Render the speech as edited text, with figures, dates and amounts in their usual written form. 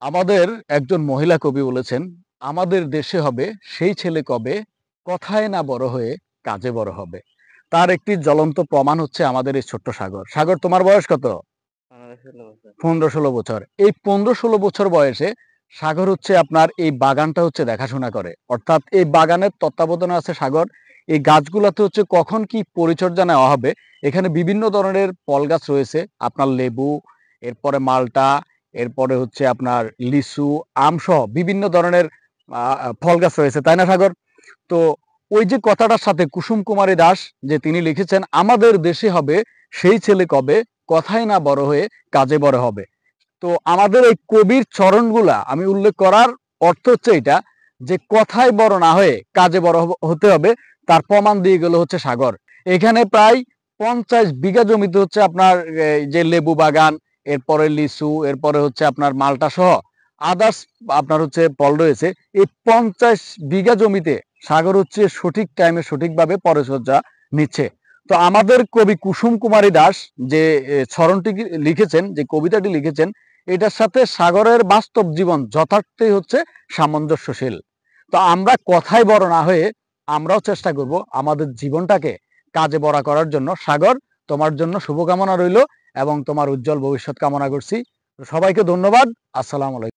আমাদের একজন মহিলা কবি বলেছেন, "আমাদের দেশে হবে সেই ছেলে কবে, কথায় না বড় হয়ে কাজে বড় হবে।" তার একটি জ্বলন্ত প্রমাণ হচ্ছে আমাদের এই ছোট্ট সাগর। সাগর, তোমার বয়স কত? আমার ১৬ বছর। ১৫-১৬ বছর। এই ১৫-১৬ বছর বয়সে সাগর হচ্ছে আপনার এই বাগানটা হচ্ছে দেখাশোনা করে। অর্থাৎ এই বাগানের তত্ত্বাবধানে আছে সাগর। এই গাছগুলাতে হচ্ছে কখন কি পরিচর্যা নেওয়া হবে, এখানে বিভিন্ন ধরনের ফল গাছ রয়েছে। আপনার লেবু, এরপরে মাল্টা, এরপরে হচ্ছে আপনার লিচু, আমসহ বিভিন্ন ধরনের আ আ ফল গাছ রয়েছে। তাই না সাগর? তো ওই যে কথাটার সাথে কুসুম কুমারী দাস যে তিনি লিখেছেন, "আমাদের দেশে হবে সেই ছেলে কবে, কথায় না বড় হয়ে কাজে বড় হবে।" তো আমাদের এই কবির চরণগুলা আমি উল্লেখ করার অর্থ হচ্ছে এইটা যে কথায় বড় না হয়ে কাজে বড় হতে হবে, তার প্রমাণ দিয়ে গেল হচ্ছে সাগর। এখানে প্রায় ৫০ বিঘা জমিতে হচ্ছে আপনার এই যে লেবু বাগান, এরপরে লিচু, এরপরে হচ্ছে আপনার মাল্টা সহ আদার্স আপনার হচ্ছে ফল রয়েছে। এই ৫০ বিঘা জমিতে সাগর হচ্ছে সঠিক টাইমে সঠিকভাবে পরিচর্যা নিচ্ছে। তো আমাদের কবি কুসুম কুমারী দাস যে ছরণটি লিখেছেন, যে কবিতাটি লিখেছেন, এটার সাথে সাগরের বাস্তব জীবন যথার্থই হচ্ছে সামঞ্জস্যশীল। তো আমরা কথায় বড় না হয়ে আমরাও চেষ্টা করব আমাদের জীবনটাকে কাজে বড়া করার জন্য। সাগর, তোমার জন্য শুভকামনা রইল এবং তোমার উজ্জ্বল ভবিষ্যৎ কামনা করছি। তো সবাইকে ধন্যবাদ। আসসালামু আলাইকুম।